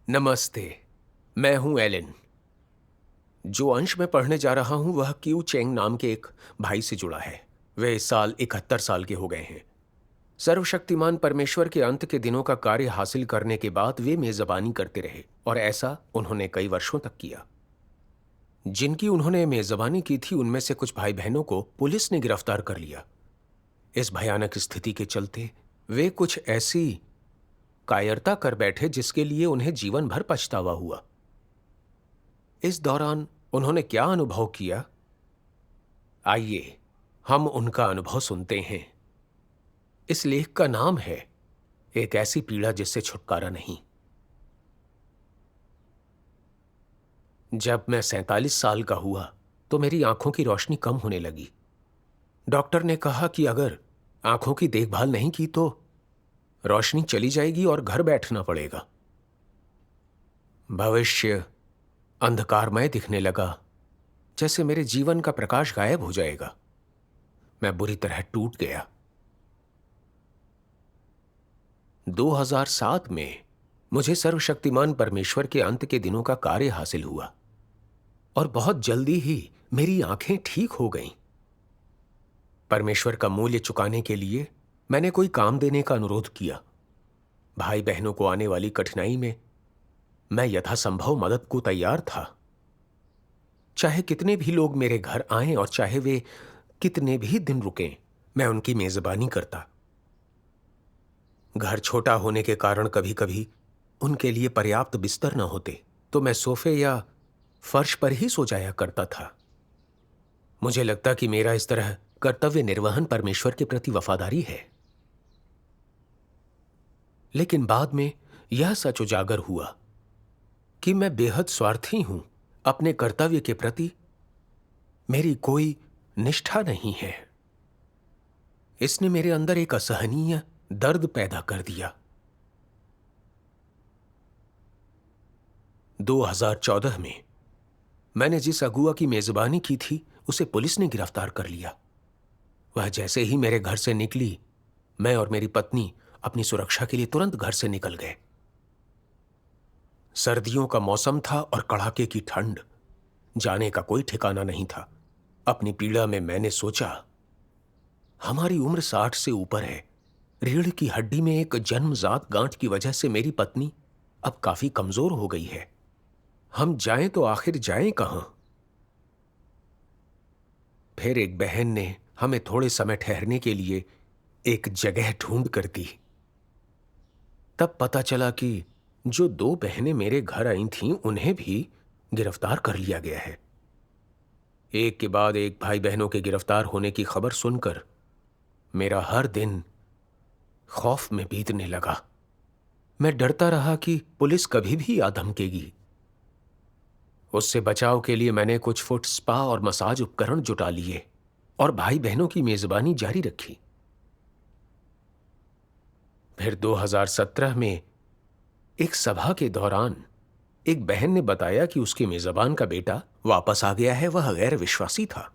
नमस्ते। मैं हूं एलन। जो अंश मैं पढ़ने जा रहा हूं वह क्यू चेंग नाम के एक भाई से जुड़ा है। वे इस साल 71 साल के हो गए हैं। सर्वशक्तिमान परमेश्वर के अंत के दिनों का कार्य हासिल करने के बाद वे मेजबानी करते रहे और ऐसा उन्होंने कई वर्षों तक किया। जिनकी उन्होंने मेजबानी की थी उनमें से कुछ भाई बहनों को पुलिस ने गिरफ्तार कर लिया। इस भयानक स्थिति के चलते वे कुछ ऐसी कायरता कर बैठे जिसके लिए उन्हें जीवन भर पछतावा हुआ। इस दौरान उन्होंने क्या अनुभव किया, आइए हम उनका अनुभव सुनते हैं। इस लेख का नाम है एक ऐसी पीड़ा जिससे छुटकारा नहीं। जब मैं 47 साल का हुआ तो मेरी आंखों की रोशनी कम होने लगी। डॉक्टर ने कहा कि अगर आंखों की देखभाल नहीं की तो रोशनी चली जाएगी और घर बैठना पड़ेगा। भविष्य अंधकारमय दिखने लगा, जैसे मेरे जीवन का प्रकाश गायब हो जाएगा। मैं बुरी तरह टूट गया। 2007 में मुझे सर्वशक्तिमान परमेश्वर के अंत के दिनों का कार्य हासिल हुआ और बहुत जल्दी ही मेरी आंखें ठीक हो गईं। परमेश्वर का मूल्य चुकाने के लिए मैंने कोई काम देने का अनुरोध किया। भाई बहनों को आने वाली कठिनाई में मैं यथासंभव मदद को तैयार था। चाहे कितने भी लोग मेरे घर आएं और चाहे वे कितने भी दिन रुकें, मैं उनकी मेजबानी करता। घर छोटा होने के कारण कभी कभी उनके लिए पर्याप्त बिस्तर न होते तो मैं सोफे या फर्श पर ही सो जाया करता था। मुझे लगता कि मेरा इस तरह कर्तव्य निर्वहन परमेश्वर के प्रति वफादारी है। लेकिन बाद में यह सच उजागर हुआ कि मैं बेहद स्वार्थी हूं। अपने कर्तव्य के प्रति मेरी कोई निष्ठा नहीं है। इसने मेरे अंदर एक असहनीय दर्द पैदा कर दिया। 2014 में मैंने जिस अगुआ की मेजबानी की थी उसे पुलिस ने गिरफ्तार कर लिया। वह जैसे ही मेरे घर से निकली, मैं और मेरी पत्नी अपनी सुरक्षा के लिए तुरंत घर से निकल गए। सर्दियों का मौसम था और कड़ाके की ठंड। जाने का कोई ठिकाना नहीं था। अपनी पीड़ा में मैंने सोचा, हमारी उम्र 60 से ऊपर है। रीढ़ की हड्डी में एक जन्मजात गांठ की वजह से मेरी पत्नी अब काफी कमजोर हो गई है। हम जाएं तो आखिर जाएं कहां? फिर एक बहन ने हमें थोड़े समय ठहरने के लिए एक जगह ढूंढ कर दी। तब पता चला कि जो 2 बहनें मेरे घर आई थीं उन्हें भी गिरफ्तार कर लिया गया है। एक के बाद एक भाई बहनों के गिरफ्तार होने की खबर सुनकर मेरा हर दिन खौफ में बीतने लगा। मैं डरता रहा कि पुलिस कभी भी आ धमकेगी। उससे बचाव के लिए मैंने कुछ फुट स्पा और मसाज उपकरण जुटा लिए और भाई बहनों की मेजबानी जारी रखी। फिर 2017 में एक सभा के दौरान एक बहन ने बताया कि उसके मेजबान का बेटा वापस आ गया है। वह गैर विश्वासी था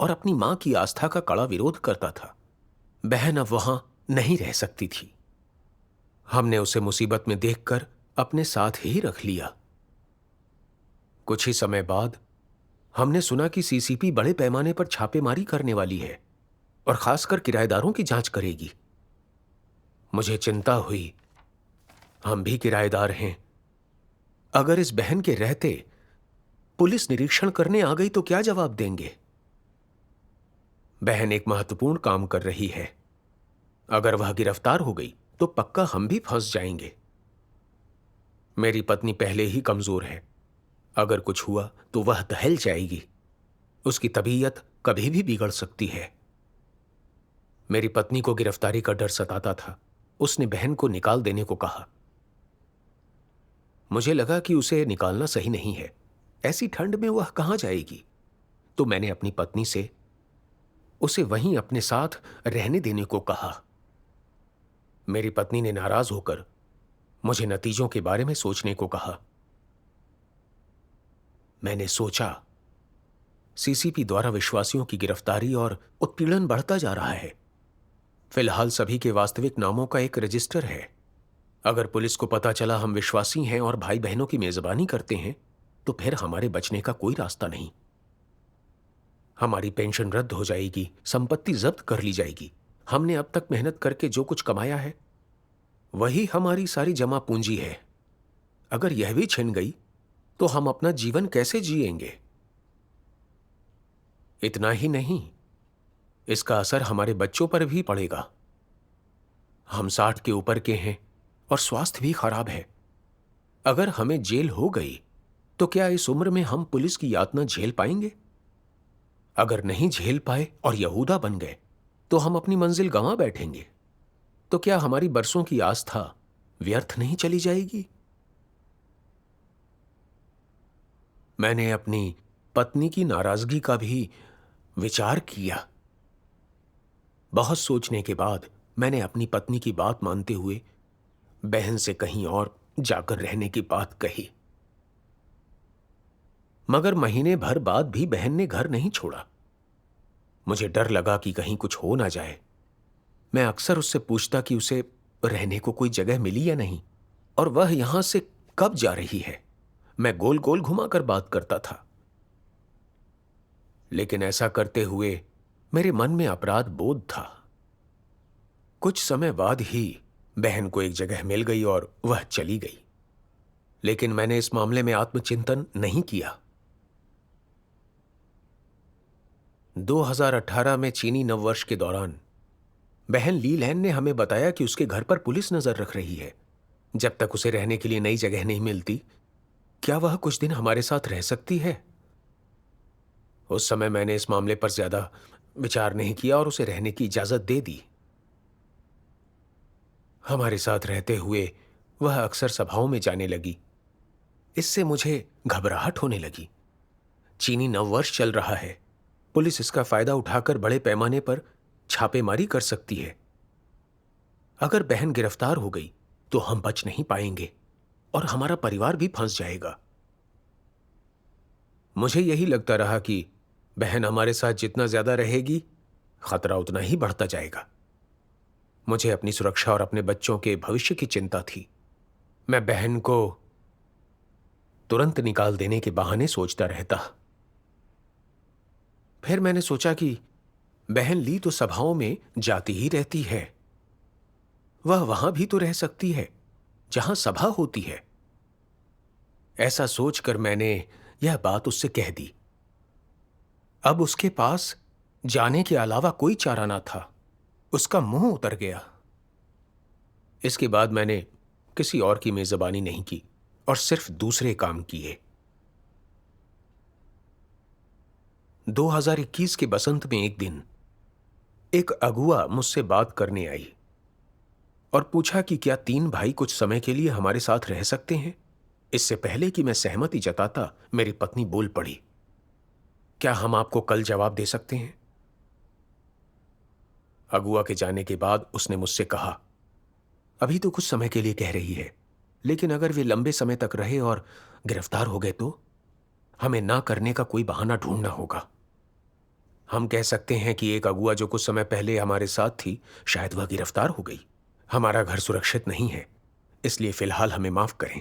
और अपनी मां की आस्था का कड़ा विरोध करता था। बहन अब वहां नहीं रह सकती थी। हमने उसे मुसीबत में देखकर अपने साथ ही रख लिया। कुछ ही समय बाद हमने सुना कि सीसीपी बड़े पैमाने पर छापेमारी करने वाली है और खासकर किराएदारों की जांच करेगी। मुझे चिंता हुई। हम भी किराएदार हैं। अगर इस बहन के रहते पुलिस निरीक्षण करने आ गई तो क्या जवाब देंगे? बहन एक महत्वपूर्ण काम कर रही है। अगर वह गिरफ्तार हो गई तो पक्का हम भी फंस जाएंगे। मेरी पत्नी पहले ही कमजोर है। अगर कुछ हुआ तो वह दहल जाएगी। उसकी तबीयत कभी भी बिगड़ सकती है। मेरी पत्नी को गिरफ्तारी का डर सताता था। उसने बहन को निकाल देने को कहा। मुझे लगा कि उसे निकालना सही नहीं है। ऐसी ठंड में वह कहां जाएगी? तो मैंने अपनी पत्नी से उसे वहीं अपने साथ रहने देने को कहा। मेरी पत्नी ने नाराज होकर मुझे नतीजों के बारे में सोचने को कहा। मैंने सोचा, सीसीपी द्वारा विश्वासियों की गिरफ्तारी और उत्पीड़न बढ़ता जा रहा है। फिलहाल सभी के वास्तविक नामों का एक रजिस्टर है। अगर पुलिस को पता चला हम विश्वासी हैं और भाई बहनों की मेजबानी करते हैं, तो फिर हमारे बचने का कोई रास्ता नहीं। हमारी पेंशन रद्द हो जाएगी, संपत्ति जब्त कर ली जाएगी। हमने अब तक मेहनत करके जो कुछ कमाया है, वही हमारी सारी जमा पूंजी है। अगर यह भी छिन गई, तो हम अपना जीवन कैसे जिएंगे? इतना ही नहीं, इसका असर हमारे बच्चों पर भी पड़ेगा। हम 60 के ऊपर के हैं और स्वास्थ्य भी खराब है। अगर हमें जेल हो गई, तो क्या इस उम्र में हम पुलिस की यातना झेल पाएंगे? अगर नहीं झेल पाए और यहूदा बन गए, तो हम अपनी मंजिल गंवा बैठेंगे। तो क्या हमारी बरसों की आस्था व्यर्थ नहीं चली जाएगी? मैंने अपनी पत्नी की नाराजगी का भी विचार किया। बहुत सोचने के बाद मैंने अपनी पत्नी की बात मानते हुए बहन से कहीं और जाकर रहने की बात कही। मगर महीने भर बाद भी बहन ने घर नहीं छोड़ा। मुझे डर लगा कि कहीं कुछ हो ना जाए। मैं अक्सर उससे पूछता कि उसे रहने को कोई जगह मिली या नहीं, और वह यहां से कब जा रही है। मैं गोल गोल घुमाकर बात करता था, लेकिन ऐसा करते हुए मेरे मन में अपराध बोध था। कुछ समय बाद ही बहन को एक जगह मिल गई और वह चली गई, लेकिन मैंने इस मामले में आत्मचिंतन नहीं किया। 2018 में चीनी नववर्ष के दौरान बहन ली लैन ने हमें बताया कि उसके घर पर पुलिस नजर रख रही है। जब तक उसे रहने के लिए नई जगह नहीं मिलती, क्या वह कुछ दिन हमारे साथ रह सकती है? उस समय मैंने इस मामले पर ज्यादा विचार नहीं किया और उसे रहने की इजाजत दे दी। हमारे साथ रहते हुए वह अक्सर सभाओं में जाने लगी। इससे मुझे घबराहट होने लगी। चीनी नववर्ष चल रहा है, पुलिस इसका फायदा उठाकर बड़े पैमाने पर छापेमारी कर सकती है। अगर बहन गिरफ्तार हो गई तो हम बच नहीं पाएंगे और हमारा परिवार भी फंस जाएगा। मुझे यही लगता रहा कि बहन हमारे साथ जितना ज्यादा रहेगी, खतरा उतना ही बढ़ता जाएगा। मुझे अपनी सुरक्षा और अपने बच्चों के भविष्य की चिंता थी। मैं बहन को तुरंत निकाल देने के बहाने सोचता रहता। फिर मैंने सोचा कि बहन ली तो सभाओं में जाती ही रहती है, वह वहां भी तो रह सकती है जहां सभा होती है। ऐसा सोचकर मैंने यह बात उससे कह दी। अब उसके पास जाने के अलावा कोई चारा ना था। उसका मुंह उतर गया। इसके बाद मैंने किसी और की मेजबानी नहीं की और सिर्फ दूसरे काम किए। 2021 के बसंत में एक दिन एक अगुआ मुझसे बात करने आई और पूछा कि क्या 3 भाई कुछ समय के लिए हमारे साथ रह सकते हैं। इससे पहले कि मैं सहमति जताता, मेरी पत्नी बोल पड़ी, क्या हम आपको कल जवाब दे सकते हैं? अगुआ के जाने के बाद उसने मुझसे कहा, अभी तो कुछ समय के लिए कह रही है, लेकिन अगर वे लंबे समय तक रहे और गिरफ्तार हो गए तो हमें ना करने का कोई बहाना ढूंढना होगा। हम कह सकते हैं कि एक अगुआ जो कुछ समय पहले हमारे साथ थी, शायद वह गिरफ्तार हो गई। हमारा घर सुरक्षित नहीं है, इसलिए फिलहाल हमें माफ करें।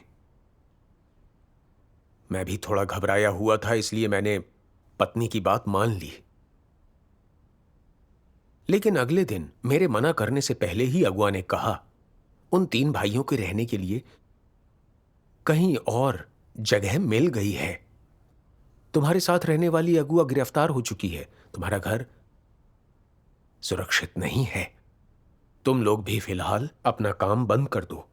मैं भी थोड़ा घबराया हुआ था, इसलिए मैंने पत्नी की बात मान ली। लेकिन अगले दिन मेरे मना करने से पहले ही अगुआ ने कहा, उन 3 भाइयों के रहने के लिए कहीं और जगह मिल गई है। तुम्हारे साथ रहने वाली अगुआ गिरफ्तार हो चुकी है। तुम्हारा घर सुरक्षित नहीं है। तुम लोग भी फिलहाल अपना काम बंद कर दो।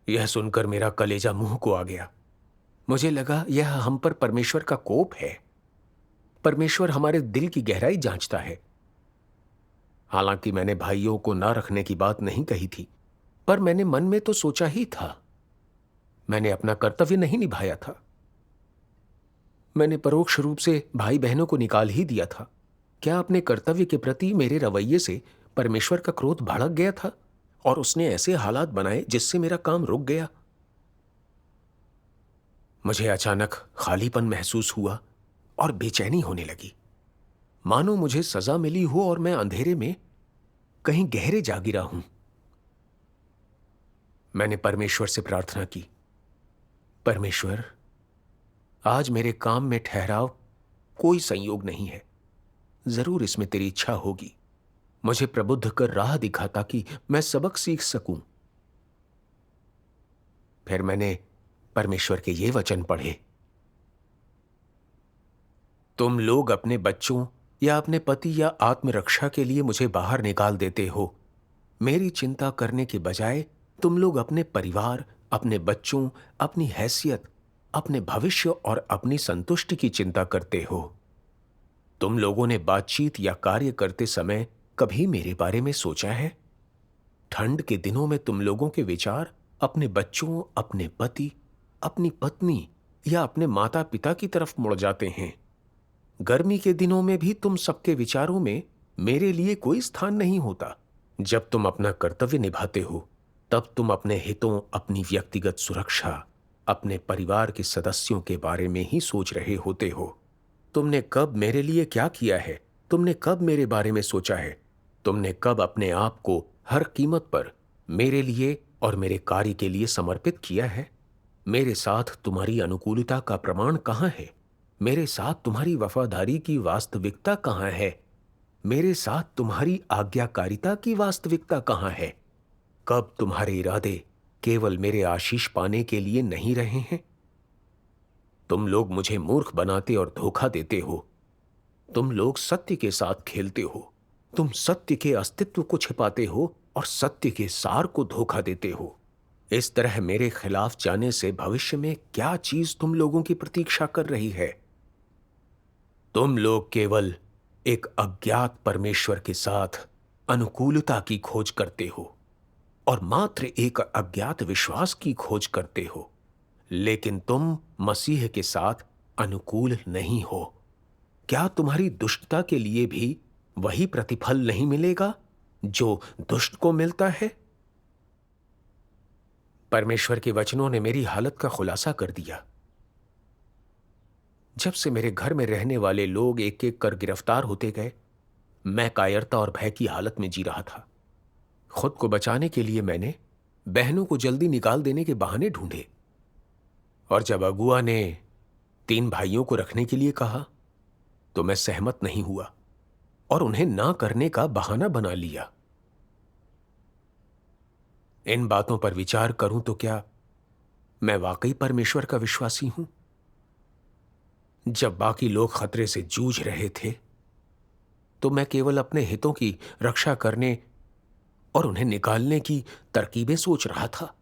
यह सुनकर मेरा कलेजा मुंह को आ गया। मुझे लगा यह हम पर परमेश्वर का कोप है। परमेश्वर हमारे दिल की गहराई जांचता है। हालांकि मैंने भाइयों को ना रखने की बात नहीं कही थी, पर मैंने मन में तो सोचा ही था। मैंने अपना कर्तव्य नहीं निभाया था। मैंने परोक्ष रूप से भाई बहनों को निकाल ही दिया था। क्या अपने कर्तव्य के प्रति मेरे रवैये से परमेश्वर का क्रोध भड़क गया था और उसने ऐसे हालात बनाए जिससे मेरा काम रुक गया? मुझे अचानक खालीपन महसूस हुआ और बेचैनी होने लगी, मानो मुझे सजा मिली हो और मैं अंधेरे में कहीं गहरे जा गिरा हूं। मैंने परमेश्वर से प्रार्थना की, परमेश्वर, आज मेरे काम में ठहराव कोई संयोग नहीं है। जरूर इसमें तेरी इच्छा होगी। मुझे प्रबुद्ध कर राह दिखा ताकि मैं सबक सीख सकूं। फिर मैंने परमेश्वर के ये वचन पढ़े, तुम लोग अपने बच्चों या अपने पति या आत्मरक्षा के लिए मुझे बाहर निकाल देते हो। मेरी चिंता करने के बजाय तुम लोग अपने परिवार, अपने बच्चों, अपनी हैसियत, अपने भविष्य और अपनी संतुष्टि की चिंता करते हो। तुम लोगों ने बातचीत या कार्य करते समय कभी मेरे बारे में सोचा है? ठंड के दिनों में तुम लोगों के विचार अपने बच्चों, अपने पति, अपनी पत्नी या अपने माता पिता की तरफ मुड़ जाते हैं। गर्मी के दिनों में भी तुम सबके विचारों में मेरे लिए कोई स्थान नहीं होता। जब तुम अपना कर्तव्य निभाते हो तब तुम अपने हितों, अपनी व्यक्तिगत सुरक्षा, अपने परिवार के सदस्यों के बारे में ही सोच रहे होते हो। तुमने कब मेरे लिए क्या किया है? तुमने कब मेरे बारे में सोचा है? तुमने कब अपने आप को हर कीमत पर मेरे लिए और मेरे कार्य के लिए समर्पित किया है? मेरे साथ तुम्हारी अनुकूलता का प्रमाण कहाँ है? मेरे साथ तुम्हारी वफादारी की वास्तविकता कहाँ है? मेरे साथ तुम्हारी आज्ञाकारिता की वास्तविकता कहाँ है? कब तुम्हारे इरादे केवल मेरे आशीष पाने के लिए नहीं रहे हैं? तुम लोग मुझे मूर्ख बनाते और धोखा देते हो। तुम लोग सत्य के साथ खेलते हो। तुम सत्य के अस्तित्व को छिपाते हो और सत्य के सार को धोखा देते हो। इस तरह मेरे खिलाफ जाने से भविष्य में क्या चीज तुम लोगों की प्रतीक्षा कर रही है? तुम लोग केवल एक अज्ञात परमेश्वर के साथ अनुकूलता की खोज करते हो और मात्र एक अज्ञात विश्वास की खोज करते हो, लेकिन तुम मसीह के साथ अनुकूल नहीं हो। क्या तुम्हारी दुष्टता के लिए भी वही प्रतिफल नहीं मिलेगा जो दुष्ट को मिलता है? परमेश्वर के वचनों ने मेरी हालत का खुलासा कर दिया। जब से मेरे घर में रहने वाले लोग एक एक कर गिरफ्तार होते गए, मैं कायरता और भय की हालत में जी रहा था। खुद को बचाने के लिए मैंने बहनों को जल्दी निकाल देने के बहाने ढूंढे, और जब अगुआ ने 3 भाइयों को रखने के लिए कहा तो मैं सहमत नहीं हुआ और उन्हें ना करने का बहाना बना लिया। इन बातों पर विचार करूं तो क्या मैं वाकई परमेश्वर का विश्वासी हूं? जब बाकी लोग खतरे से जूझ रहे थे तो मैं केवल अपने हितों की रक्षा करने और उन्हें निकालने की तरकीबें सोच रहा था।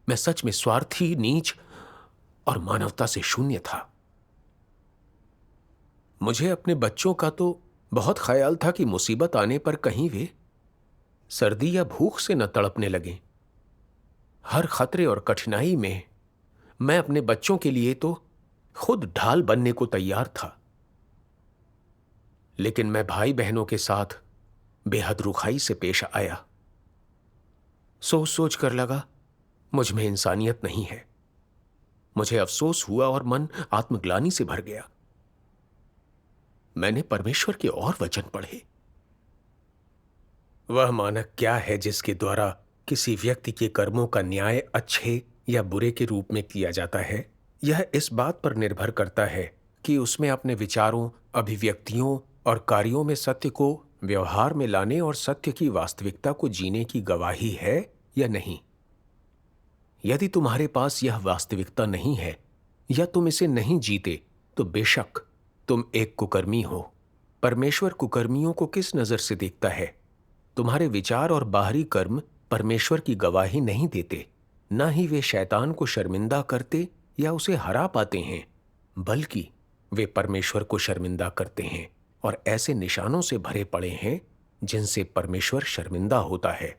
मैं सच में स्वार्थी, नीच और मानवता से शून्य था। मुझे अपने बच्चों का तो बहुत ख्याल था कि मुसीबत आने पर कहीं वे सर्दी या भूख से न तड़पने लगें। हर खतरे और कठिनाई में मैं अपने बच्चों के लिए तो खुद ढाल बनने को तैयार था, लेकिन मैं भाई बहनों के साथ बेहद रुखाई से पेश आया। सोच सोच कर लगा मुझ में इंसानियत नहीं है। मुझे अफसोस हुआ और मन आत्मग्लानि से भर गया। मैंने परमेश्वर के और वचन पढ़े। वह मानक क्या है जिसके द्वारा किसी व्यक्ति के कर्मों का न्याय अच्छे या बुरे के रूप में किया जाता है? यह इस बात पर निर्भर करता है कि उसमें अपने विचारों, अभिव्यक्तियों और कार्यों में सत्य को व्यवहार में लाने और सत्य की वास्तविकता को जीने की गवाही है या नहीं। यदि तुम्हारे पास यह वास्तविकता नहीं है या तुम इसे नहीं जीते तो बेशक तुम एक कुकर्मी हो। परमेश्वर कुकर्मियों को किस नजर से देखता है? तुम्हारे विचार और बाहरी कर्म परमेश्वर की गवाही नहीं देते। ना ही वे शैतान को शर्मिंदा करते या उसे हरा पाते हैं, बल्कि वे परमेश्वर को शर्मिंदा करते हैं और ऐसे निशानों से भरे पड़े हैं जिनसे परमेश्वर शर्मिंदा होता है।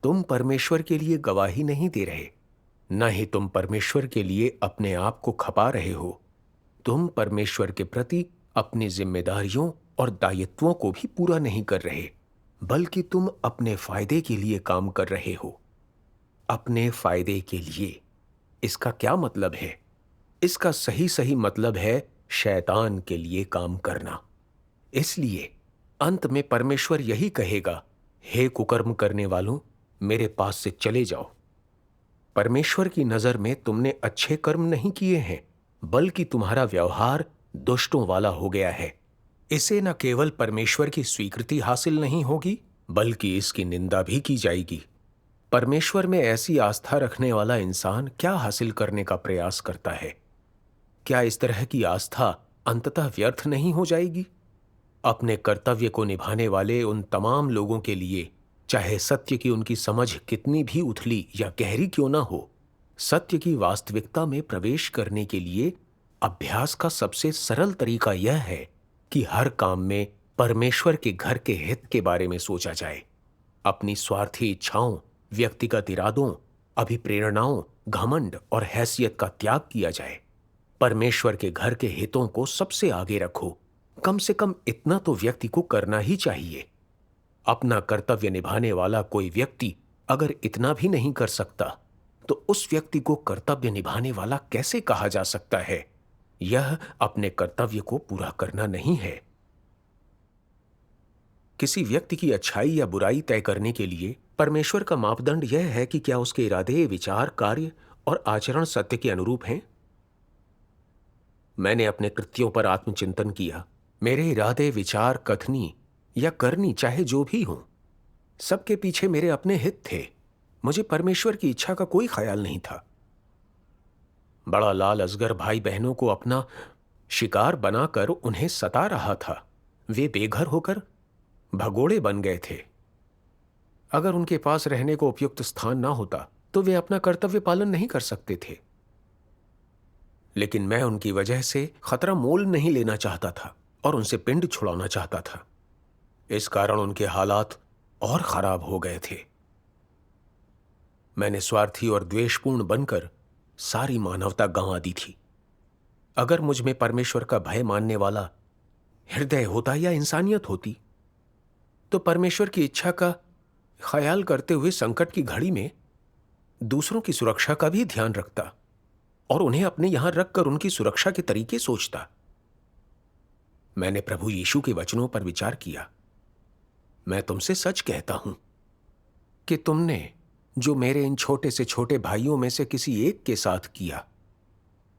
तुम परमेश्वर के लिए गवाही नहीं दे रहे, न ही तुम परमेश्वर के लिए अपने आप को खपा रहे हो। तुम परमेश्वर के प्रति अपनी जिम्मेदारियों और दायित्वों को भी पूरा नहीं कर रहे, बल्कि तुम अपने फायदे के लिए काम कर रहे हो। अपने फायदे के लिए। इसका क्या मतलब है? इसका सही सही मतलब है शैतान के लिए काम करना। इसलिए अंत में परमेश्वर यही कहेगा, हे कुकर्म करने वालों, मेरे पास से चले जाओ। परमेश्वर की नजर में तुमने अच्छे कर्म नहीं किए हैं, बल्कि तुम्हारा व्यवहार दुष्टों वाला हो गया है। इसे न केवल परमेश्वर की स्वीकृति हासिल नहीं होगी, बल्कि इसकी निंदा भी की जाएगी। परमेश्वर में ऐसी आस्था रखने वाला इंसान क्या हासिल करने का प्रयास करता है? क्या इस तरह की आस्था अंततः व्यर्थ नहीं हो जाएगी? अपने कर्तव्य को निभाने वाले उन तमाम लोगों के लिए, चाहे सत्य की उनकी समझ कितनी भी उथली या गहरी क्यों ना हो, सत्य की वास्तविकता में प्रवेश करने के लिए अभ्यास का सबसे सरल तरीका यह है कि हर काम में परमेश्वर के घर के हित के बारे में सोचा जाए। अपनी स्वार्थी इच्छाओं, व्यक्तिगत इरादों, अभिप्रेरणाओं, घमंड और हैसियत का त्याग किया जाए। परमेश्वर के घर के हितों को सबसे आगे रखो। कम से कम इतना तो व्यक्ति को करना ही चाहिए। अपना कर्तव्य निभाने वाला कोई व्यक्ति अगर इतना भी नहीं कर सकता, तो उस व्यक्ति को कर्तव्य निभाने वाला कैसे कहा जा सकता है? यह अपने कर्तव्य को पूरा करना नहीं है। किसी व्यक्ति की अच्छाई या बुराई तय करने के लिए परमेश्वर का मापदंड यह है कि क्या उसके इरादे, विचार, कार्य और आचरण सत्य के अनुरूप हैं। मैंने अपने कृत्यों पर आत्मचिंतन किया। मेरे इरादे, विचार, कथनी या करनी चाहे जो भी हों, सबके पीछे मेरे अपने हित थे। मुझे परमेश्वर की इच्छा का कोई ख्याल नहीं था। बड़ा लाल अजगर भाई बहनों को अपना शिकार बनाकर उन्हें सता रहा था। वे बेघर होकर भगोड़े बन गए थे। अगर उनके पास रहने को उपयुक्त स्थान ना होता, तो वे अपना कर्तव्य पालन नहीं कर सकते थे। लेकिन मैं उनकी वजह से खतरा मोल नहीं लेना चाहता था और उनसे पिंड छुड़ाना चाहता था। इस कारण उनके हालात और खराब हो गए थे। मैंने स्वार्थी और द्वेषपूर्ण बनकर सारी मानवता गंवा दी थी। अगर मुझ में परमेश्वर का भय मानने वाला हृदय होता या इंसानियत होती, तो परमेश्वर की इच्छा का ख्याल करते हुए संकट की घड़ी में दूसरों की सुरक्षा का भी ध्यान रखता और उन्हें अपने यहां रखकर उनकी सुरक्षा के तरीके सोचता। मैंने प्रभु यीशु के वचनों पर विचार किया। मैं तुमसे सच कहता हूं कि तुमने जो मेरे इन छोटे से छोटे भाइयों में से किसी एक के साथ किया,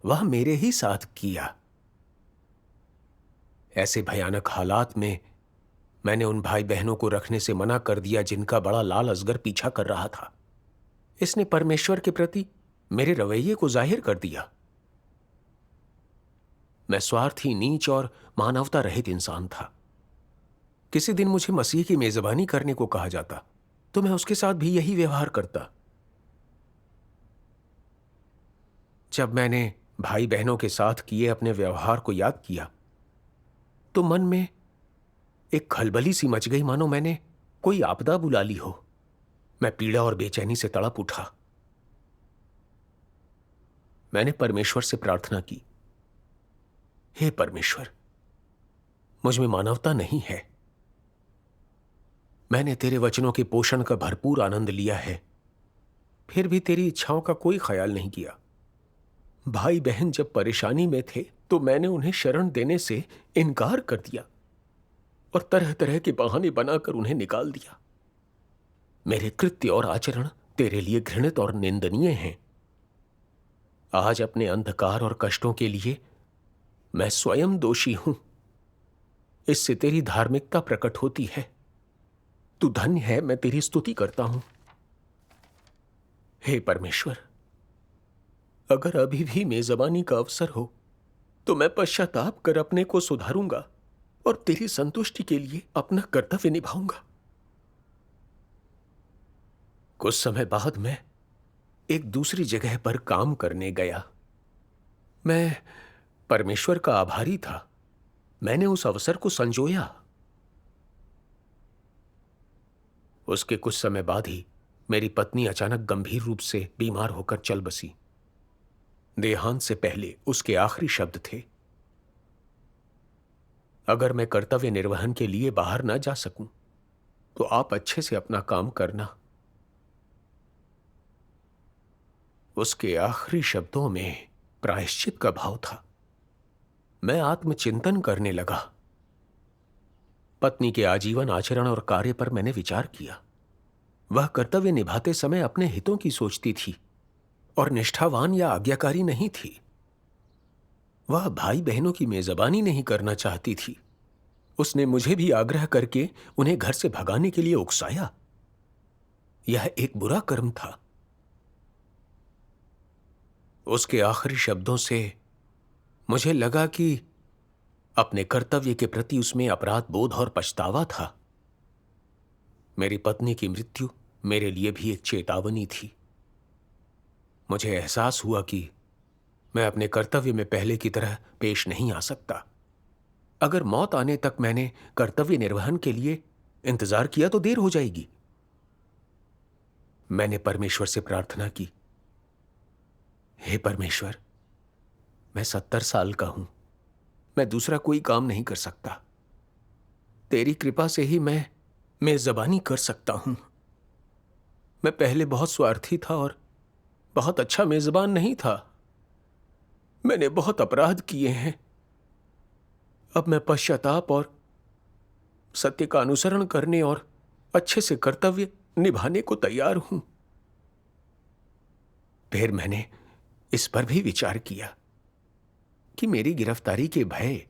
वह मेरे ही साथ किया। ऐसे भयानक हालात में मैंने उन भाई बहनों को रखने से मना कर दिया जिनका बड़ा लाल अजगर पीछा कर रहा था। इसने परमेश्वर के प्रति मेरे रवैये को जाहिर कर दिया। मैं स्वार्थी, नीच और मानवता रहित इंसान था। किसी दिन मुझे मसीह की मेजबानी करने को कहा जाता, तो मैं उसके साथ भी यही व्यवहार करता। जब मैंने भाई बहनों के साथ किए अपने व्यवहार को याद किया, तो मन में एक खलबली सी मच गई, मानो मैंने कोई आपदा बुला ली हो। मैं पीड़ा और बेचैनी से तड़प उठा। मैंने परमेश्वर से प्रार्थना की, हे परमेश्वर, मुझ में मानवता नहीं है। मैंने तेरे वचनों के पोषण का भरपूर आनंद लिया है, फिर भी तेरी इच्छाओं का कोई ख्याल नहीं किया। भाई बहन जब परेशानी में थे, तो मैंने उन्हें शरण देने से इनकार कर दिया और तरह तरह के बहाने बनाकर उन्हें निकाल दिया। मेरे कृत्य और आचरण तेरे लिए घृणित और निंदनीय हैं। आज अपने अंधकार और कष्टों के लिए मैं स्वयं दोषी हूं। इससे तेरी धार्मिकता प्रकट होती है। तू धन्य है, मैं तेरी स्तुति करता हूं। हे परमेश्वर, अगर अभी भी मेजबानी का अवसर हो, तो मैं पश्चाताप कर अपने को सुधारूंगा और तेरी संतुष्टि के लिए अपना कर्तव्य निभाऊंगा। कुछ समय बाद मैं एक दूसरी जगह पर काम करने गया। मैं परमेश्वर का आभारी था। मैंने उस अवसर को संजोया। उसके कुछ समय बाद ही मेरी पत्नी अचानक गंभीर रूप से बीमार होकर चल बसी। देहांत से पहले उसके आखिरी शब्द थे, अगर मैं कर्तव्य निर्वहन के लिए बाहर ना जा सकूं, तो आप अच्छे से अपना काम करना। उसके आखिरी शब्दों में प्रायश्चित का भाव था। मैं आत्मचिंतन करने लगा। पत्नी के आजीवन आचरण और कार्य पर मैंने विचार किया। वह कर्तव्य निभाते समय अपने हितों की सोचती थी और निष्ठावान या आज्ञाकारी नहीं थी। वह भाई बहनों की मेजबानी नहीं करना चाहती थी। उसने मुझे भी आग्रह करके उन्हें घर से भगाने के लिए उकसाया। यह एक बुरा कर्म था। उसके आखिरी शब्दों से मुझे लगा कि अपने कर्तव्य के प्रति उसमें अपराध बोध और पछतावा था। मेरी पत्नी की मृत्यु मेरे लिए भी एक चेतावनी थी। मुझे एहसास हुआ कि मैं अपने कर्तव्य में पहले की तरह पेश नहीं आ सकता। अगर मौत आने तक मैंने कर्तव्य निर्वहन के लिए इंतजार किया तो देर हो जाएगी। मैंने परमेश्वर से प्रार्थना की, हे परमेश्वर, मैं 70 साल का हूं। मैं दूसरा कोई काम नहीं कर सकता। तेरी कृपा से ही मैं मेजबानी कर सकता हूं। मैं पहले बहुत स्वार्थी था और बहुत अच्छा मेजबान नहीं था। मैंने बहुत अपराध किए हैं। अब मैं पश्चाताप और सत्य का अनुसरण करने और अच्छे से कर्तव्य निभाने को तैयार हूं। फिर मैंने इस पर भी विचार किया कि मेरी गिरफ्तारी के भय,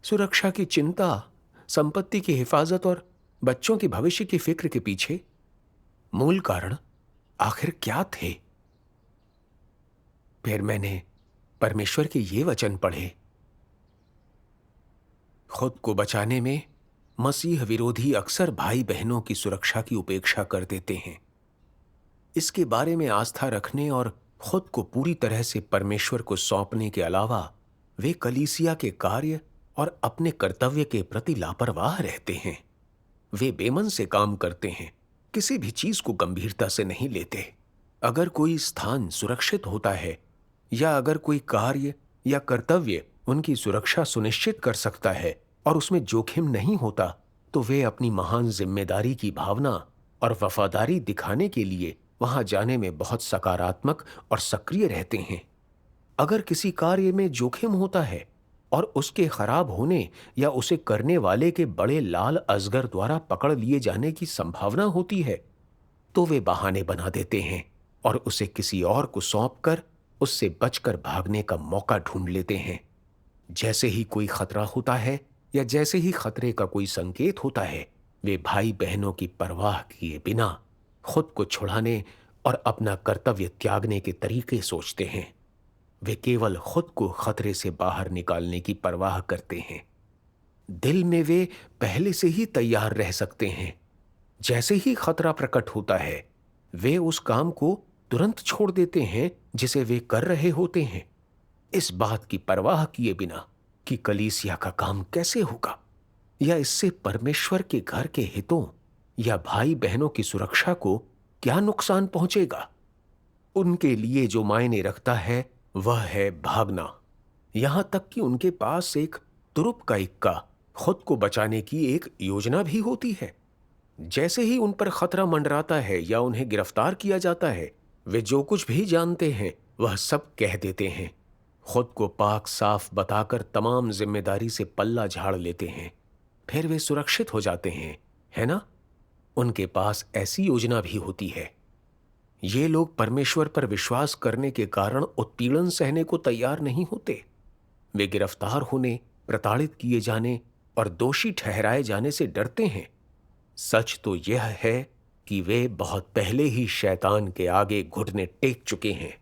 सुरक्षा की चिंता, संपत्ति की हिफाजत और बच्चों के भविष्य की फिक्र के पीछे मूल कारण आखिर क्या थे। फिर मैंने परमेश्वर के ये वचन पढ़े, खुद को बचाने में मसीह विरोधी अक्सर भाई बहनों की सुरक्षा की उपेक्षा कर देते हैं। इसके बारे में आस्था रखने और खुद को पूरी तरह से परमेश्वर को सौंपने के अलावा वे कलीसिया के कार्य और अपने कर्तव्य के प्रति लापरवाह रहते हैं। वे बेमन से काम करते हैं, किसी भी चीज को गंभीरता से नहीं लेते। अगर कोई स्थान सुरक्षित होता है या अगर कोई कार्य या कर्तव्य उनकी सुरक्षा सुनिश्चित कर सकता है और उसमें जोखिम नहीं होता, तो वे अपनी महान जिम्मेदारी की भावना और वफादारी दिखाने के लिए वहां जाने में बहुत सकारात्मक और सक्रिय रहते हैं। अगर किसी कार्य में जोखिम होता है और उसके खराब होने या उसे करने वाले के बड़े लाल अजगर द्वारा पकड़ लिए जाने की संभावना होती है, तो वे बहाने बना देते हैं और उसे किसी और को सौंपकर उससे बचकर भागने का मौका ढूंढ लेते हैं। जैसे ही कोई खतरा होता है या जैसे ही खतरे का कोई संकेत होता है, वे भाई बहनों की परवाह किए बिना खुद को छुड़ाने और अपना कर्तव्य त्यागने के तरीके सोचते हैं। वे केवल खुद को खतरे से बाहर निकालने की परवाह करते हैं। दिल में वे पहले से ही तैयार रह सकते हैं। जैसे ही खतरा प्रकट होता है, वे उस काम को तुरंत छोड़ देते हैं जिसे वे कर रहे होते हैं, इस बात की परवाह किए बिना कि कलीसिया का काम कैसे होगा या इससे परमेश्वर के घर के हितों या भाई बहनों की सुरक्षा को क्या नुकसान पहुंचेगा। उनके लिए जो मायने रखता है वह है भागना। यहां तक कि उनके पास एक तुरुप का इक्का, खुद को बचाने की एक योजना भी होती है। जैसे ही उन पर खतरा मंडराता है या उन्हें गिरफ्तार किया जाता है, वे जो कुछ भी जानते हैं वह सब कह देते हैं। खुद को पाक साफ बताकर तमाम जिम्मेदारी से पल्ला झाड़ लेते हैं। फिर वे सुरक्षित हो जाते हैं, है ना? उनके पास ऐसी योजना भी होती है। ये लोग परमेश्वर पर विश्वास करने के कारण उत्पीड़न सहने को तैयार नहीं होते। वे गिरफ्तार होने, प्रताड़ित किए जाने और दोषी ठहराए जाने से डरते हैं। सच तो यह है कि वे बहुत पहले ही शैतान के आगे घुटने टेक चुके हैं।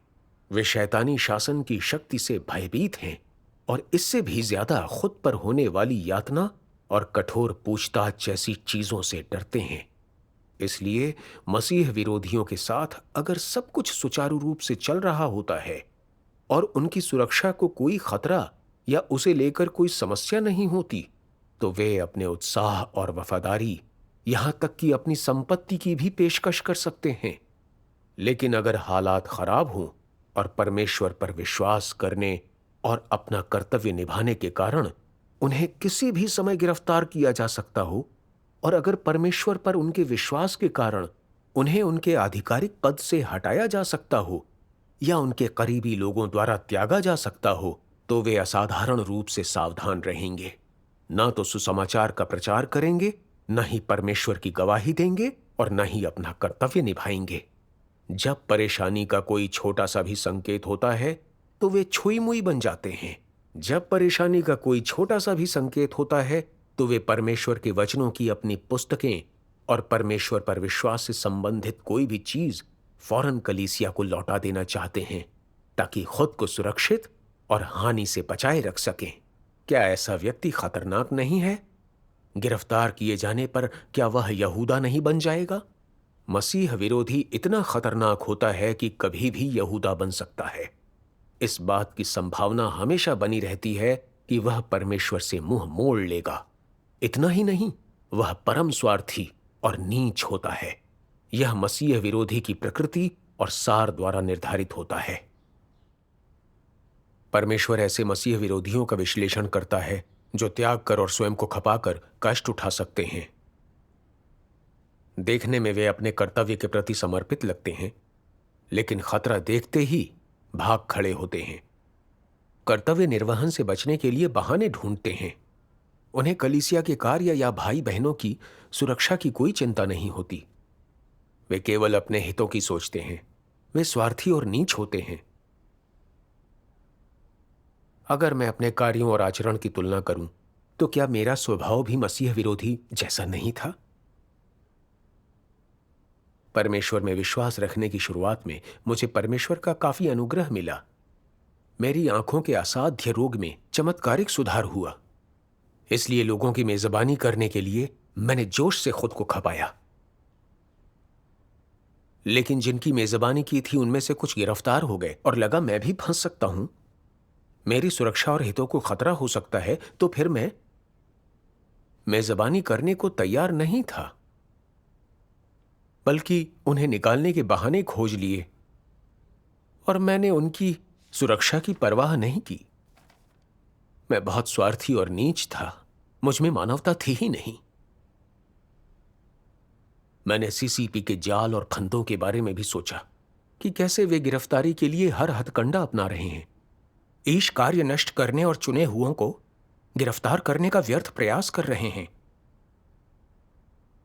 वे शैतानी शासन की शक्ति से भयभीत हैं और इससे भी ज्यादा खुद पर होने वाली यातना और कठोर पूछताछ जैसी चीजों से डरते हैं। इसलिए मसीह विरोधियों के साथ अगर सब कुछ सुचारू रूप से चल रहा होता है और उनकी सुरक्षा को कोई खतरा या उसे लेकर कोई समस्या नहीं होती, तो वे अपने उत्साह और वफादारी, यहां तक कि अपनी संपत्ति की भी पेशकश कर सकते हैं। लेकिन अगर हालात खराब हों और परमेश्वर पर विश्वास करने और अपना कर्तव्य निभाने के कारण उन्हें किसी भी समय गिरफ्तार किया जा सकता हो, और अगर परमेश्वर पर उनके विश्वास के कारण उन्हें उनके आधिकारिक पद से हटाया जा सकता हो या उनके करीबी लोगों द्वारा त्यागा जा सकता हो, तो वे असाधारण रूप से सावधान रहेंगे। ना तो सुसमाचार का प्रचार करेंगे, न ही परमेश्वर की गवाही देंगे और न ही अपना कर्तव्य निभाएंगे। जब परेशानी का कोई छोटा सा भी संकेत होता है तो वे छुई मुई बन जाते हैं। जब परेशानी का कोई छोटा सा भी संकेत होता है तो वे परमेश्वर के वचनों की अपनी पुस्तकें और परमेश्वर पर विश्वास से संबंधित कोई भी चीज फौरन कलीसिया को लौटा देना चाहते हैं, ताकि खुद को सुरक्षित और हानि से बचाए रख सकें। क्या ऐसा व्यक्ति खतरनाक नहीं है? गिरफ्तार किए जाने पर क्या वह यहूदा नहीं बन जाएगा? मसीह विरोधी इतना खतरनाक होता है कि कभी भी यहूदा बन सकता है। इस बात की संभावना हमेशा बनी रहती है कि वह परमेश्वर से मुंह मोड़ लेगा। इतना ही नहीं, वह परम स्वार्थी और नीच होता है। यह मसीह विरोधी की प्रकृति और सार द्वारा निर्धारित होता है। परमेश्वर ऐसे मसीह विरोधियों का विश्लेषण करता है जो त्याग कर और स्वयं को खपाकर कष्ट उठा सकते हैं। देखने में वे अपने कर्तव्य के प्रति समर्पित लगते हैं, लेकिन खतरा देखते ही भाग खड़े होते हैं। कर्तव्य निर्वहन से बचने के लिए बहाने ढूंढते हैं। उन्हें कलीसिया के कार्य या भाई बहनों की सुरक्षा की कोई चिंता नहीं होती। वे केवल अपने हितों की सोचते हैं। वे स्वार्थी और नीच होते हैं। अगर मैं अपने कार्यों और आचरण की तुलना करूं, तो क्या मेरा स्वभाव भी मसीह विरोधी जैसा नहीं था? परमेश्वर में विश्वास रखने की शुरुआत में मुझे परमेश्वर का काफी अनुग्रह मिला। मेरी आंखों के असाध्य रोग में चमत्कारिक सुधार हुआ। इसलिए लोगों की मेजबानी करने के लिए मैंने जोश से खुद को खपाया। लेकिन जिनकी मेजबानी की थी उनमें से कुछ गिरफ्तार हो गए और लगा मैं भी फंस सकता हूं, मेरी सुरक्षा और हितों को खतरा हो सकता है, तो फिर मैं मेजबानी करने को तैयार नहीं था, बल्कि उन्हें निकालने के बहाने खोज लिए और मैंने उनकी सुरक्षा की परवाह नहीं की। मैं बहुत स्वार्थी और नीच था। मुझ में मानवता थी ही नहीं। मैंने सीसीपी के जाल और फंदों के बारे में भी सोचा कि कैसे वे गिरफ्तारी के लिए हर हथकंडा अपना रहे हैं। ईश कार्य नष्ट करने और चुने हुओं को गिरफ्तार करने का व्यर्थ प्रयास कर रहे हैं।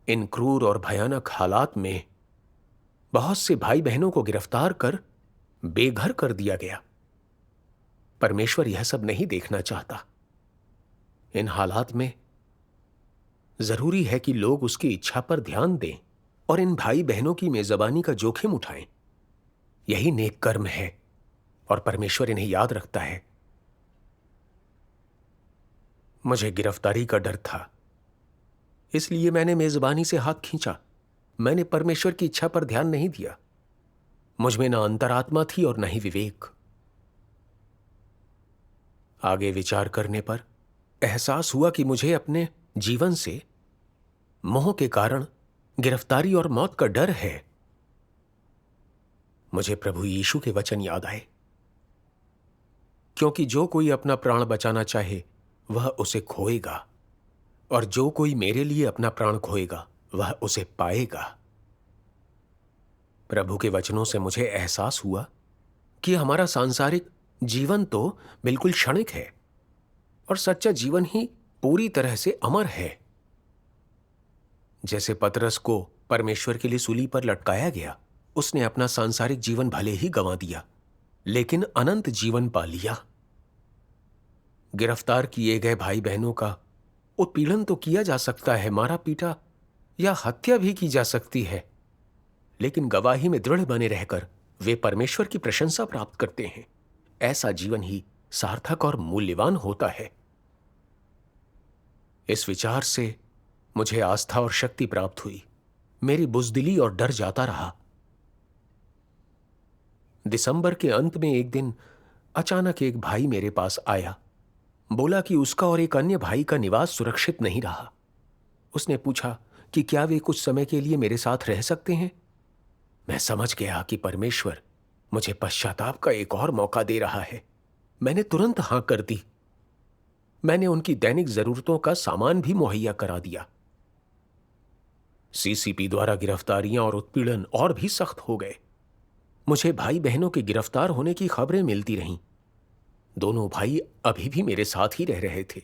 इन क्रूर और भयानक हालात में बहुत से भाई बहनों को गिरफ्तार कर बेघर कर दिया गया। परमेश्वर यह सब नहीं देखना चाहता। इन हालात में जरूरी है कि लोग उसकी इच्छा पर ध्यान दें और इन भाई बहनों की मेजबानी का जोखिम उठाएं। यही नेक कर्म है और परमेश्वर इन्हें याद रखता है। मुझे गिरफ्तारी का डर था, इसलिए मैंने मेजबानी से हाथ खींचा। मैंने परमेश्वर की इच्छा पर ध्यान नहीं दिया। मुझ में ना अंतरात्मा थी और न ही विवेक। आगे विचार करने पर एहसास हुआ कि मुझे अपने जीवन से मोह के कारण गिरफ्तारी और मौत का डर है। मुझे प्रभु यीशु के वचन याद आए, क्योंकि जो कोई अपना प्राण बचाना चाहे वह उसे खोएगा, और जो कोई मेरे लिए अपना प्राण खोएगा वह उसे पाएगा। प्रभु के वचनों से मुझे एहसास हुआ कि हमारा सांसारिक जीवन तो बिल्कुल क्षणिक है और सच्चा जीवन ही पूरी तरह से अमर है। जैसे पतरस को परमेश्वर के लिए सूली पर लटकाया गया, उसने अपना सांसारिक जीवन भले ही गंवा दिया, लेकिन अनंत जीवन पा लिया। गिरफ्तार किए गए भाई बहनों का उत्पीड़न तो किया जा सकता है, मारा पीटा या हत्या भी की जा सकती है, लेकिन गवाही में दृढ़ बने रहकर वे परमेश्वर की प्रशंसा प्राप्त करते हैं। ऐसा जीवन ही सार्थक और मूल्यवान होता है। इस विचार से मुझे आस्था और शक्ति प्राप्त हुई। मेरी बुजदिली और डर जाता रहा। दिसंबर के अंत में एक दिन अचानक एक भाई मेरे पास आया। बोला कि उसका और एक अन्य भाई का निवास सुरक्षित नहीं रहा। उसने पूछा कि क्या वे कुछ समय के लिए मेरे साथ रह सकते हैं। मैं समझ गया कि परमेश्वर मुझे पश्चाताप का एक और मौका दे रहा है। मैंने तुरंत हां कर दी। मैंने उनकी दैनिक जरूरतों का सामान भी मुहैया करा दिया। सीसीपी द्वारा गिरफ्तारियां और उत्पीड़न और भी सख्त हो गए। मुझे भाई बहनों के गिरफ्तार होने की खबरें मिलती रहीं। दोनों भाई अभी भी मेरे साथ ही रह रहे थे।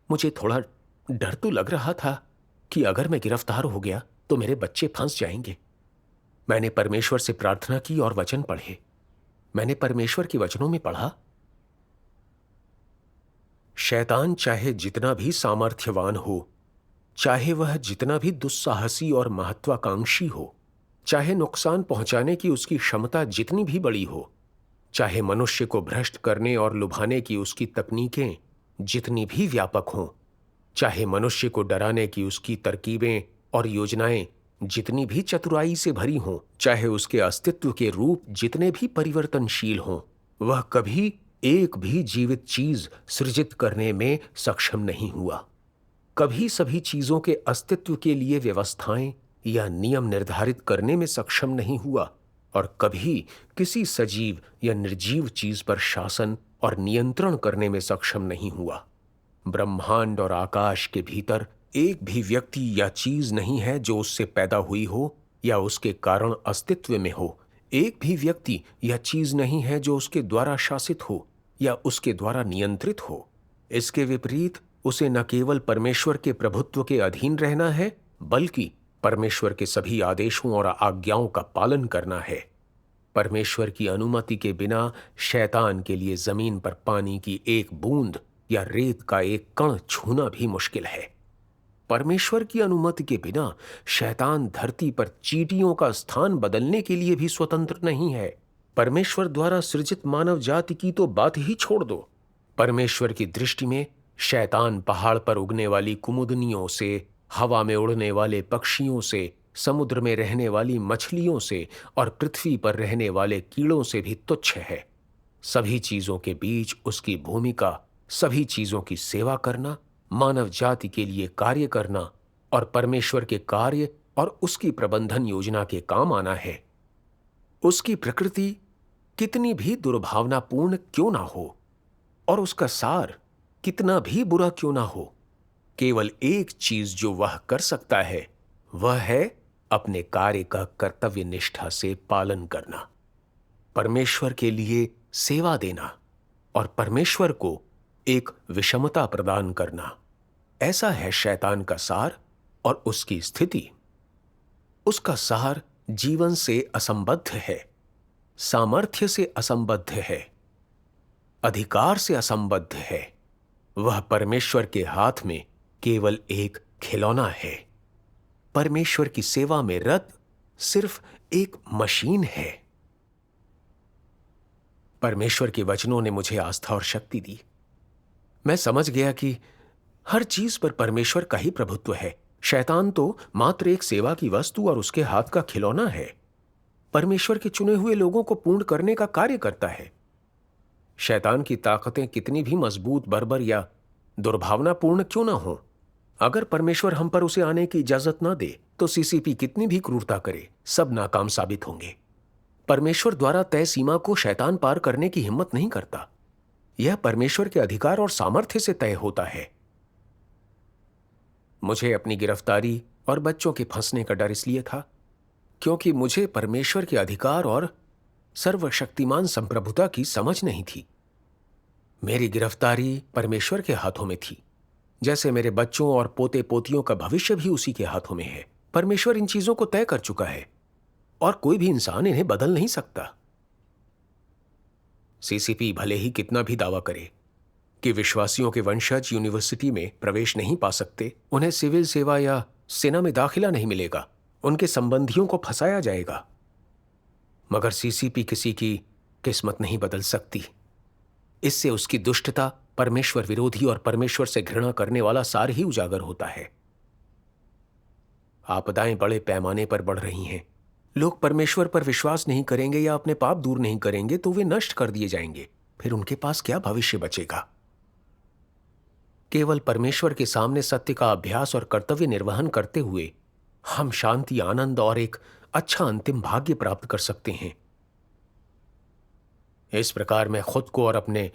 मुझे थोड़ा डर तो लग रहा था कि अगर मैं गिरफ्तार हो गया तो मेरे बच्चे फंस जाएंगे। मैंने परमेश्वर से प्रार्थना की और वचन पढ़े। मैंने परमेश्वर के वचनों में पढ़ा, शैतान चाहे जितना भी सामर्थ्यवान हो, चाहे वह जितना भी दुस्साहसी और महत्वाकांक्षी हो, चाहे नुकसान पहुंचाने की उसकी क्षमता जितनी भी बड़ी हो, चाहे मनुष्य को भ्रष्ट करने और लुभाने की उसकी तकनीकें जितनी भी व्यापक हों, चाहे मनुष्य को डराने की उसकी तरकीबें और योजनाएं जितनी भी चतुराई से भरी हों, चाहे उसके अस्तित्व के रूप जितने भी परिवर्तनशील हों, वह कभी एक भी जीवित चीज सृजित करने में सक्षम नहीं हुआ। कभी सभी चीजों के अस्तित्व के लिए व्यवस्थाएं या नियम निर्धारित करने में सक्षम नहीं हुआ, और कभी किसी सजीव या निर्जीव चीज पर शासन और नियंत्रण करने में सक्षम नहीं हुआ। ब्रह्मांड और आकाश के भीतर एक भी व्यक्ति या चीज नहीं है जो उससे पैदा हुई हो या उसके कारण अस्तित्व में हो। एक भी व्यक्ति या चीज नहीं है जो उसके द्वारा शासित हो या उसके द्वारा नियंत्रित हो। इसके विपरीत उसे न केवल परमेश्वर के प्रभुत्व के अधीन रहना है, बल्कि परमेश्वर के सभी आदेशों और आज्ञाओं का पालन करना है। परमेश्वर की अनुमति के बिना शैतान के लिए जमीन पर पानी की एक बूंद या रेत का एक कण छूना भी मुश्किल है। परमेश्वर की अनुमति के बिना शैतान धरती पर चींटियों का स्थान बदलने के लिए भी स्वतंत्र नहीं है। परमेश्वर द्वारा सृजित मानव जाति की तो बात ही छोड़ दो। परमेश्वर की दृष्टि में शैतान पहाड़ पर उगने वाली कुमुदनियों से, हवा में उड़ने वाले पक्षियों से, समुद्र में रहने वाली मछलियों से और पृथ्वी पर रहने वाले कीड़ों से भी तुच्छ है। सभी चीजों के बीच उसकी भूमिका सभी चीजों की सेवा करना, मानव जाति के लिए कार्य करना और परमेश्वर के कार्य और उसकी प्रबंधन योजना के काम आना है। उसकी प्रकृति कितनी भी दुर्भावनापूर्ण क्यों ना हो और उसका सार कितना भी बुरा क्यों ना हो, केवल एक चीज जो वह कर सकता है वह है अपने कार्य का कर्तव्य निष्ठा से पालन करना, परमेश्वर के लिए सेवा देना और परमेश्वर को एक विषमता प्रदान करना। ऐसा है शैतान का सार और उसकी स्थिति। उसका सार जीवन से असंबद्ध है, सामर्थ्य से असंबद्ध है, अधिकार से असंबद्ध है। वह परमेश्वर के हाथ में केवल एक खिलौना है। परमेश्वर की सेवा में रत सिर्फ एक मशीन है। परमेश्वर के वचनों ने मुझे आस्था और शक्ति दी। मैं समझ गया कि हर चीज पर परमेश्वर का ही प्रभुत्व है। शैतान तो मात्र एक सेवा की वस्तु और उसके हाथ का खिलौना है। परमेश्वर के चुने हुए लोगों को पूर्ण करने का कार्य करता है। शैतान की ताकतें कितनी भी मजबूत, बर्बर या दुर्भावनापूर्ण क्यों ना हो, अगर परमेश्वर हम पर उसे आने की इजाजत ना दे तो सीसीपी कितनी भी क्रूरता करे, सब नाकाम साबित होंगे। परमेश्वर द्वारा तय सीमा को शैतान पार करने की हिम्मत नहीं करता। यह परमेश्वर के अधिकार और सामर्थ्य से तय होता है। मुझे अपनी गिरफ्तारी और बच्चों के फंसने का डर इसलिए था क्योंकि मुझे परमेश्वर के अधिकार और सर्वशक्तिमान संप्रभुता की समझ नहीं थी। मेरी गिरफ्तारी परमेश्वर के हाथों में थी, जैसे मेरे बच्चों और पोते पोतियों का भविष्य भी उसी के हाथों में है। परमेश्वर इन चीजों को तय कर चुका है और कोई भी इंसान इन्हें बदल नहीं सकता। सीसीपी भले ही कितना भी दावा करे कि विश्वासियों के वंशज यूनिवर्सिटी में प्रवेश नहीं पा सकते, उन्हें सिविल सेवा या सेना में दाखिला नहीं मिलेगा, उनके संबंधियों को फंसाया जाएगा, मगर सीसीपी किसी की किस्मत नहीं बदल सकती। इससे उसकी दुष्टता, परमेश्वर विरोधी और परमेश्वर से घृणा करने वाला सार ही उजागर होता है। आपदाएं बड़े पैमाने पर बढ़ रही हैं। लोग परमेश्वर पर विश्वास नहीं करेंगे या अपने पाप दूर नहीं करेंगे तो वे नष्ट कर दिए जाएंगे। फिर उनके पास क्या भविष्य बचेगा? केवल परमेश्वर के सामने सत्य का अभ्यास और कर्तव्य निर्वहन करते हुए हम शांति, आनंद और एक अच्छा अंतिम भाग्य प्राप्त कर सकते हैं। इस प्रकार मैं खुद को और अपने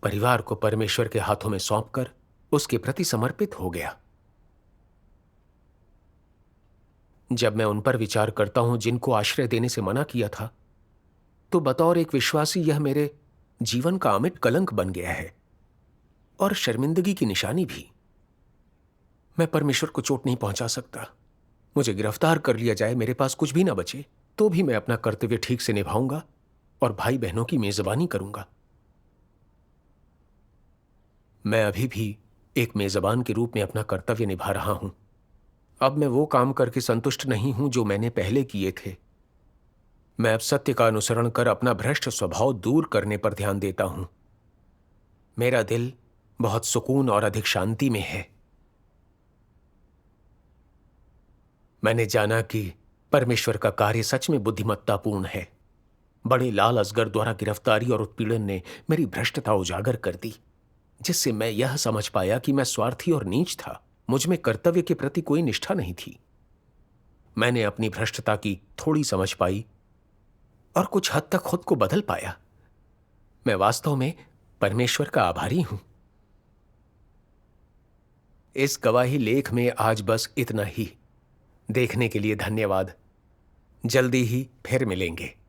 परिवार को परमेश्वर के हाथों में सौंपकर उसके प्रति समर्पित हो गया। जब मैं उन पर विचार करता हूं जिनको आश्रय देने से मना किया था, तो बतौर एक विश्वासी यह मेरे जीवन का अमिट कलंक बन गया है और शर्मिंदगी की निशानी भी। मैं परमेश्वर को चोट नहीं पहुंचा सकता, मुझे गिरफ्तार कर लिया जाए, मेरे पास कुछ भी ना बचे, तो भी मैं अपना कर्तव्य ठीक से निभाऊंगा और भाई बहनों की मेजबानी करूंगा। मैं अभी भी एक मेजबान के रूप में अपना कर्तव्य निभा रहा हूं। अब मैं वो काम करके संतुष्ट नहीं हूं जो मैंने पहले किए थे। मैं अब सत्य का अनुसरण कर अपना भ्रष्ट स्वभाव दूर करने पर ध्यान देता हूं। मेरा दिल बहुत सुकून और अधिक शांति में है। मैंने जाना कि परमेश्वर का कार्य सच में बुद्धिमत्तापूर्ण है। बड़े लाल असगर द्वारा गिरफ्तारी और उत्पीड़न ने मेरी भ्रष्टता उजागर कर दी, जिससे मैं यह समझ पाया कि मैं स्वार्थी और नीच था। मुझ में कर्तव्य के प्रति कोई निष्ठा नहीं थी। मैंने अपनी भ्रष्टता की थोड़ी समझ पाई और कुछ हद तक खुद को बदल पाया। मैं वास्तव में परमेश्वर का आभारी हूं। इस गवाही लेख में आज बस इतना ही। देखने के लिए धन्यवाद। जल्दी ही फिर मिलेंगे।